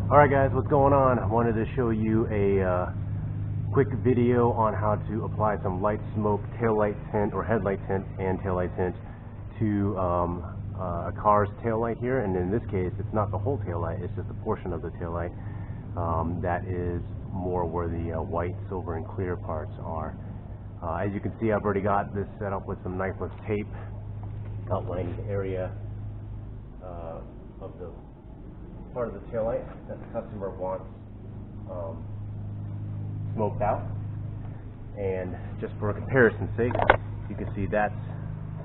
Alright guys, what's going on? I wanted to show you a quick video on how to apply some light smoke taillight tint or headlight tint and taillight tint to a car's taillight here. And in this case, it's not the whole taillight, it's just a portion of the taillight that is more where the white, silver, and clear parts are. As you can see, I've already got this set up with some knifeless tape outlining the area of the part of the taillight that the customer wants smoked out. And just for comparison's sake, you can see that's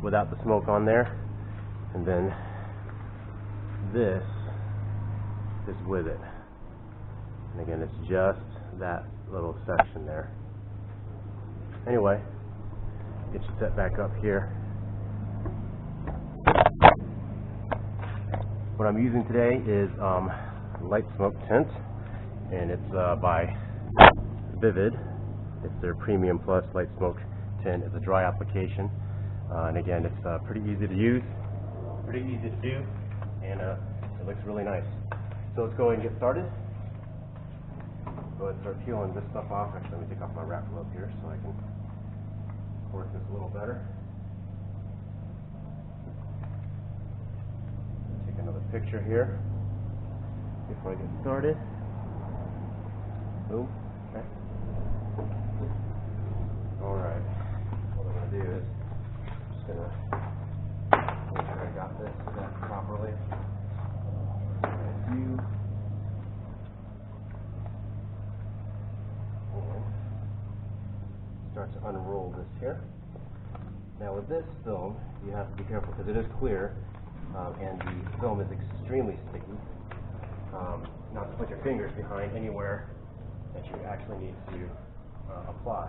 without the smoke on there, and then this is with it. And again, it's just that little section there. Anyway, get you set back up here. What I'm using today is light smoke tint, and it's by VVivid. It's their Premium Plus light smoke tint. It's a dry application, and again, it's pretty easy to use, pretty easy to do, and it looks really nice. So let's go ahead and get started. Go ahead and start peeling this stuff off. Actually, let me take off my wrap glove here so I can work this a little better. Another picture here before I get started. Boom. Okay. Alright. What I'm going to do is just going to make sure I got this set properly. Start to unroll this here. Now with this film, you have to be careful because it is clear. And the film is extremely sticky. Not to put your fingers behind anywhere that you actually need to apply.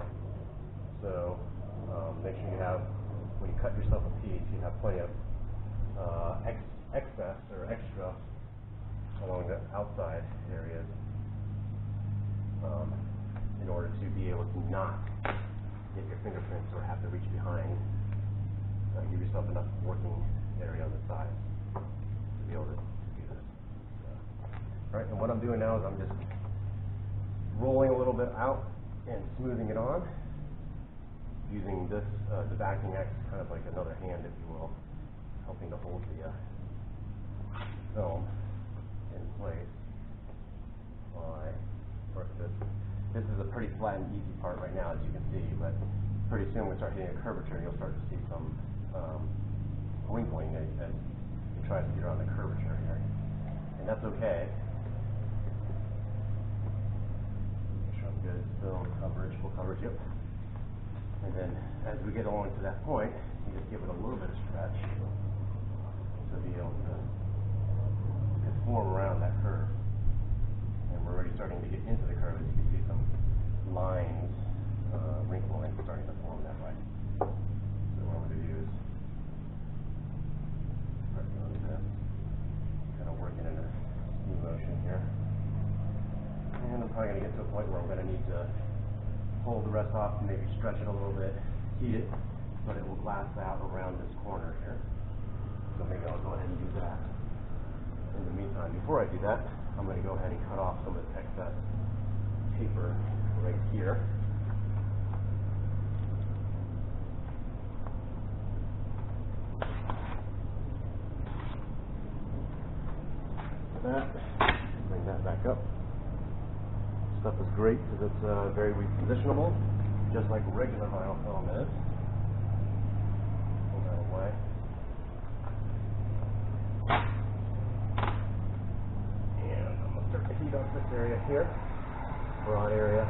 So make sure you have, when you cut yourself a piece, you have plenty of excess or extra along the outside areas in order to be able to not get your fingerprints or have to reach behind. Give yourself enough working area on the side to be able to do this. Alright, and what I'm doing now is I'm just rolling a little bit out and smoothing it on, using this, the backing acts kind of like another hand, if you will, helping to hold the film in place while I work this. This is a pretty flat and easy part right now, as you can see, but pretty soon when we start hitting a curvature, you'll start to see some wrinkling as you try to get around the curvature here, and that's okay. Make sure I'm good. Still coverage, full coverage. Yep. And then as we get along to that point, you just give it a little bit of stretch to be able to conform around that curve. And we're already starting to get into the curve. As you can see, some lines, wrinkling starting to form that way. So what I'm going to do is kind of working in a smooth motion here. And I'm probably going to get to a point where I'm going to need to pull the rest off and maybe stretch it a little bit, heat it, but it will glass out around this corner here. So maybe I'll go ahead and do that. In the meantime, before I do that, I'm going to go ahead and cut off some of the excess paper right here. That, bring that back up. Stuff is great because it's very repositionable, just like regular vinyl film is. Pull that away. And I'm going to start to heat up this area here, broad area.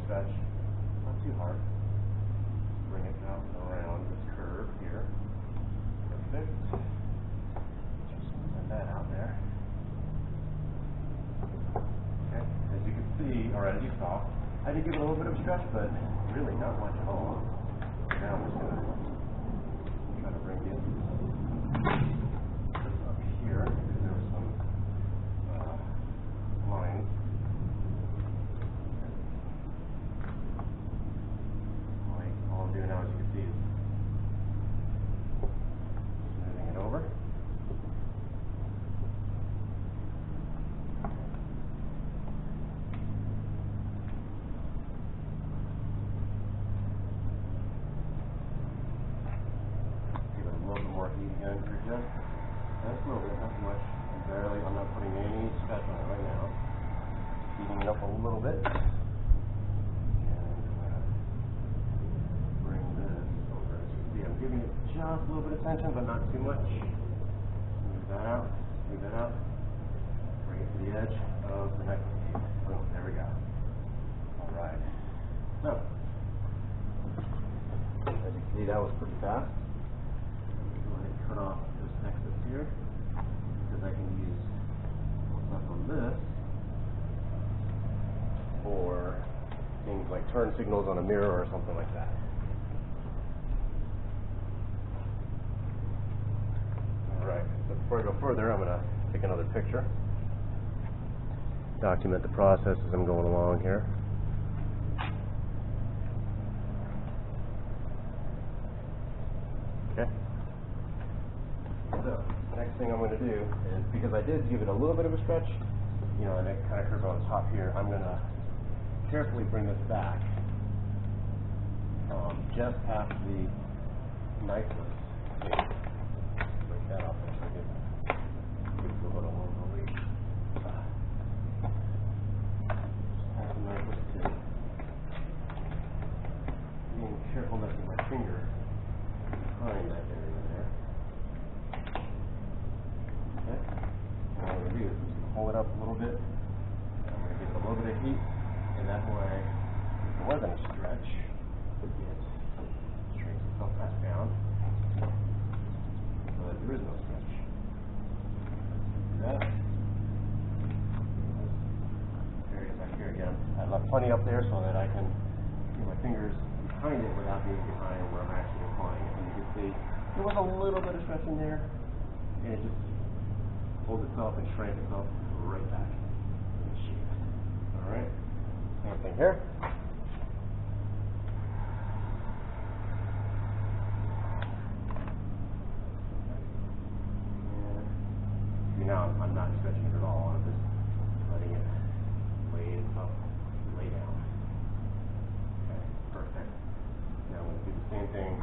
Stretch, not too hard. Bring it out and around this curve here. Perfect. Just send that out there. Okay, as you can see, or as you saw, I did give it a little bit of stretch, but really not much at all. Now I'm just going to try to bring it up here, because there were some lines. again for just a little bit, not too much. I'm not putting any scratch on it right now. Heating it up a little bit. And bring this over. As you can see, I'm giving it just a little bit of tension, but not too much. Move that out. Move that out. Bring it to the edge of the next piece. Boom. There we go. All right. So, as you can see, that was pretty fast. I'm going to go ahead and cut off this excess here, because I can use what's left on this for things like turn signals on a mirror or something like that. Alright, so before I go further, I'm going to take another picture, document the process as I'm going along here. Okay. So, next thing I'm going to do is, because I did give it a little bit of a stretch, you know, and it kind of curved on the top here, I'm going to carefully bring this back just past the knifeless tape. Break that off so I can give it a little more relief. Just past the knifeless tape. Being careful not to get my finger behind that area there. Okay. And what I'm going to do is pull it up a little bit. I'm going to give it a little bit of heat, and that way, if there wasn't a stretch, it straighten itself back down so that there is no stretch. Do that. This area back here again, I left plenty up there so that I can get my fingers behind it without being behind where I'm actually applying it. And you can see there was a little bit of stretch in there, and it just pulled itself and shrank itself right back in shape. Alright, same thing here. And see, now I'm not stretching it at all, I'm just letting it lay down. Okay, perfect. Now I'm going to do the same thing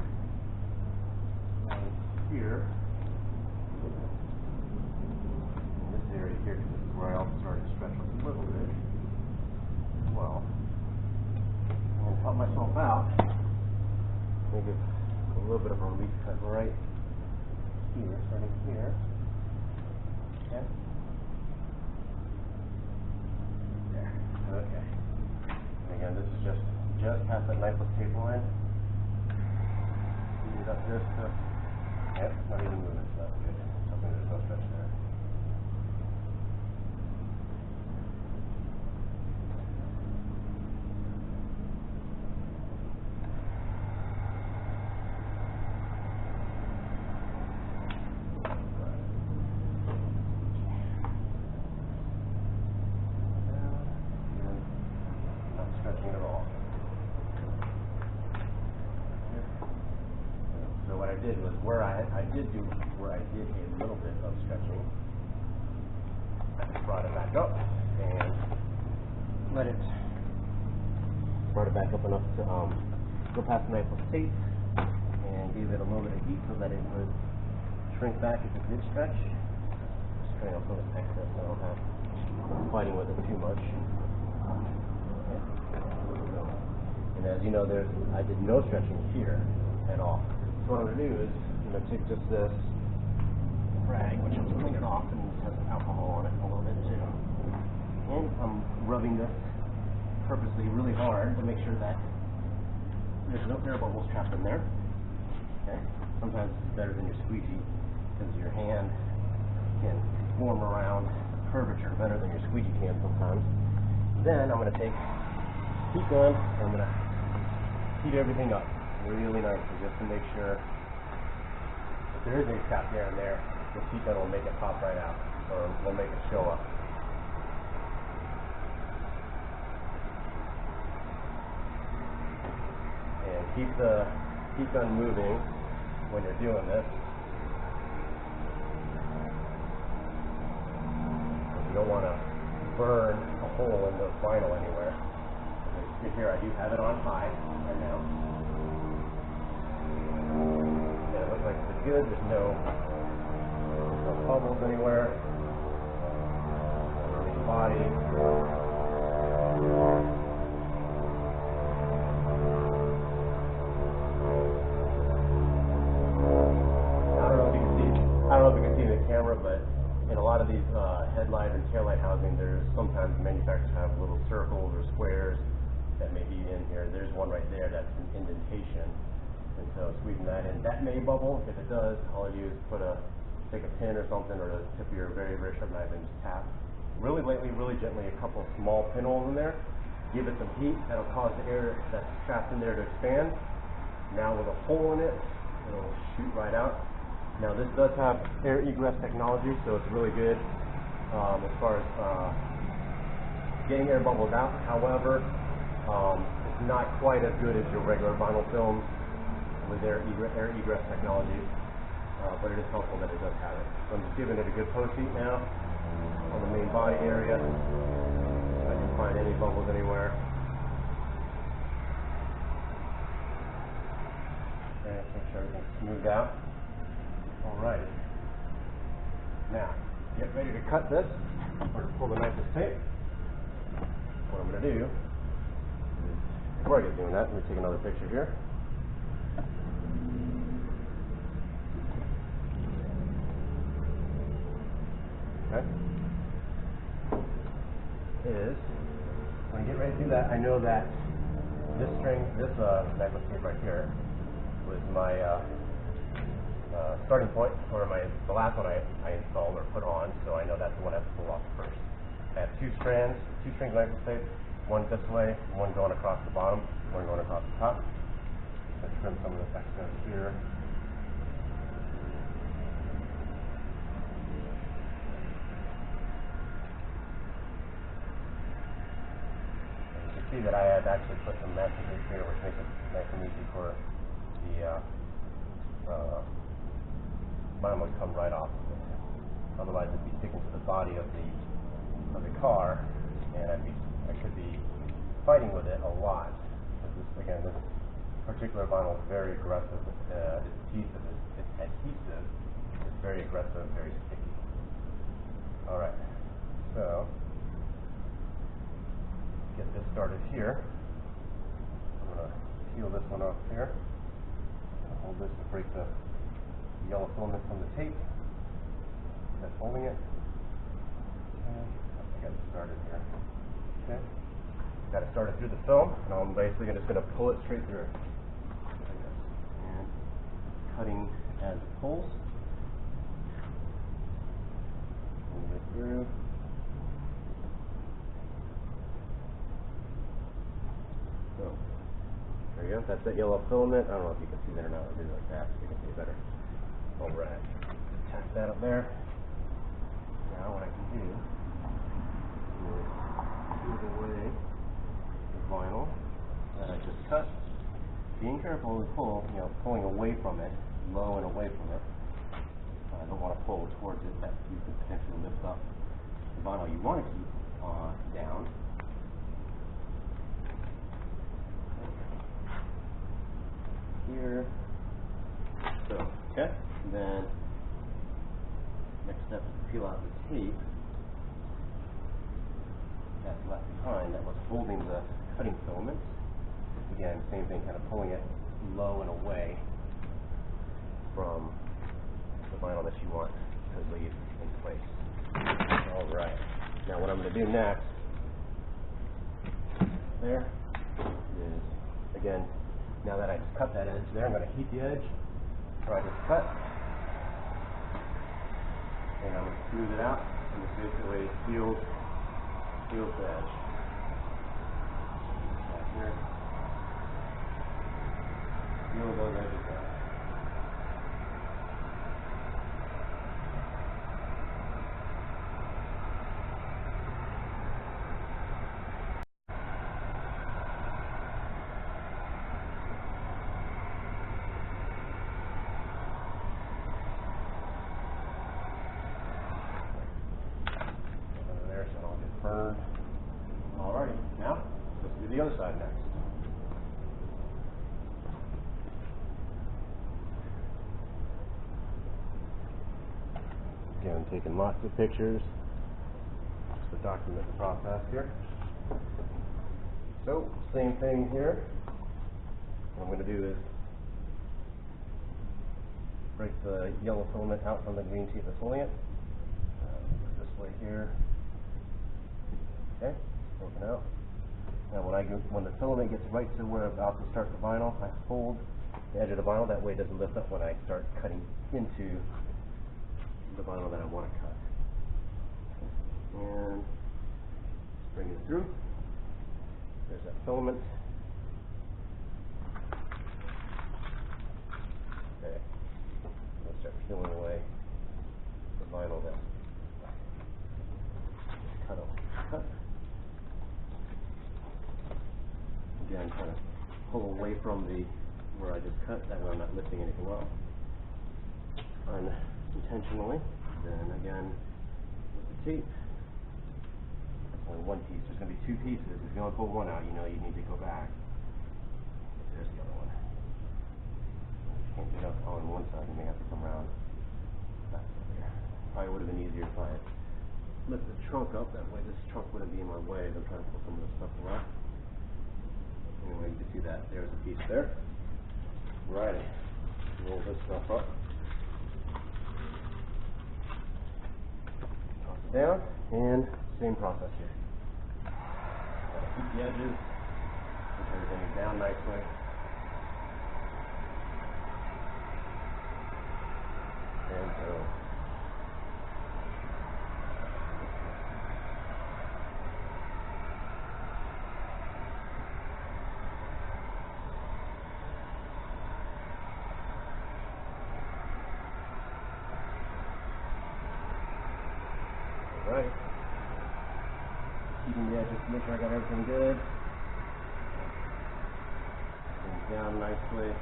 here. In this area here, because this is where I also started to stretch a little bit as well. I'm going to help myself out. Maybe a little bit of a relief cut right here, starting here. Okay. There. Okay. And again, this is just past that knifeless tape line. Heat it up just to, yep, not even moving, so that's good. Something there's no stretch there. Stretching at all. So what I did was where I did a little bit of stretching, I just brought it back up and brought it back up enough to go past the knifeless tape and gave it a little bit of heat so that it would shrink back if it did stretch. Just trying to put an excess so I don't have fighting with it too much. And as you know, I did no stretching here at all. So what I'm going to do is I'm going to take just this rag, which I'm cleaning it off, and it has alcohol on it a little bit too. And I'm rubbing this purposely really hard to make sure that there's no air bubbles trapped in there. Okay. Sometimes it's better than your squeegee because your hand can form around curvature better than your squeegee can sometimes. Then I'm going to take heat gun and I'm going to heat everything up really nicely just to make sure if there is any trap here and there, this heat gun will make it pop right out or will make it show up. And keep the heat gun moving when you're doing this. You don't want to burn a hole in the vinyl anywhere. Here I do have it on high right now. And it looks like it's good. There's no No bubbles anywhere. Body. I don't know if you can see in the camera, but in a lot of these headlight and taillight housing, there's sometimes manufacturers have little circles or squares that may be in here. There's one right there that's an indentation, and so squeezing that in, that may bubble. If it does, all you do is take a pin or something, or the tip of your very, very sharp knife and just tap really lightly, really gently, a couple small pinholes in there. Give it some heat. That'll cause the air that's trapped in there to expand. Now with a hole in it, it'll shoot right out. Now this does have air egress technology, so it's really good as far as getting air bubbles out. However, it's not quite as good as your regular vinyl film with air egress technology, but it is helpful that it does have it. So I'm just giving it a good post heat now on the main body area. If I can find any bubbles anywhere. Okay, make sure everything's smoothed out. Alright. Now, get ready to cut this or to pull the knife with tape. What I'm going to do is, before I get doing that, let me take another picture here. Okay. When I get ready to do that, I know that this knife with tape right here was my starting point, or the last one I installed or put on, so I know that's the one I have to pull off first. I have two strings knife with tape, one this way, one going across the bottom, one going across the top. Let's trim some of this excess here. And you can see that I have actually put some masking tape here, which makes it nice and easy for the vinyl would come right off of it. Otherwise, it'd be sticking to the body of the car, and I could be fighting with it a lot. This particular vinyl is very aggressive. It's adhesive. It's very aggressive, very sticky. All right. So get this started here. I'm gonna peel this one off here. Hold this to break the yellow filament from the tape. That's holding it. Okay. I got it started here. Okay. Got it started through the film, and I'm basically just going to pull it straight through. Like this. And cutting as it pulls. Pull it through. So, there you go. That's that yellow filament. I don't know if you can see that or not. I'll do it like that so you can see it better. Alright. Tap that up there. Now what I can do is move away the vinyl that I just cut. Being careful to pull, pulling away from it, low and away from it. I don't want to pull towards it, that you can potentially lift up the vinyl you want to keep down. Here. So, okay. And then next step is to peel out the tape that's left behind that was holding the cutting filament. Again, same thing, kind of pulling it low and away from the vinyl that you want to leave in place. Alright. Now what I'm going to do next there is, again, now that I just cut that edge there, I'm going to heat the edge where I just cut. And I'm going to smooth it out, and this basically seals the edge. Back here. Seal those edges out. Burned. Alrighty, now let's do the other side next. taking lots of pictures just to document the process here. So, same thing here. What I'm going to do is break the yellow filament out from the green teeth that's holding it. Put it this way here. Okay, broken out. Now when the filament gets right to where I'm about to start the vinyl, I hold the edge of the vinyl, that way it doesn't lift up when I start cutting into the vinyl that I want to cut. And bring it through. There's that filament. Okay. I'll start peeling away the vinyl that cut. Again, kind of pull away from where I just cut, that way I'm not lifting anything off unintentionally. Then again, with the tape, only one piece. There's going to be two pieces. If you only pull one out, you know you need to go back. There's the other one. If you can't get up on one side, you may have to come around back over here. Probably would have been easier if I had lifted the trunk up. That way this trunk wouldn't be in my way as I'm trying to pull some of this stuff around. Anyway, you can see that. There's a piece there. Righty. Roll this stuff up. Toss it down. And same process here. Keep the edges. Push everything down nicely. And go. Alright. Keeping the edges to make sure I got everything good. Things down nicely.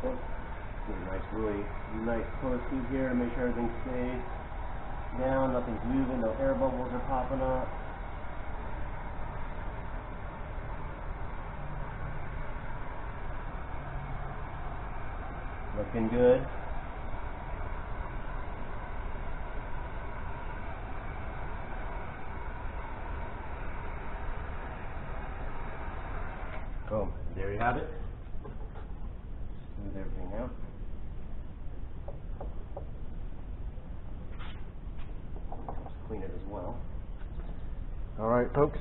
Get a nice, really nice close heat here to make sure everything stays down, nothing's moving, no air bubbles are popping up. Looking good. Boom. There you have it. Smooth everything out. Just clean it as well. Alright folks,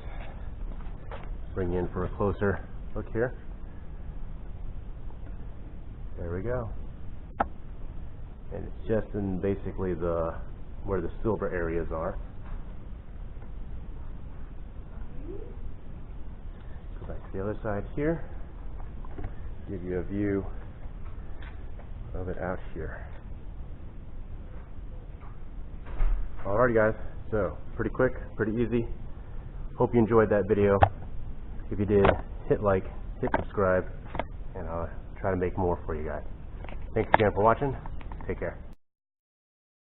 bring you in for a closer look here. There we go. And it's just in basically where the silver areas are. Go back to the other side here. Give you a view of it out here. Alrighty guys, so pretty quick, pretty easy. Hope you enjoyed that video. If you did, hit like, hit subscribe, and I'll try to make more for you guys. Thanks again for watching. Take care.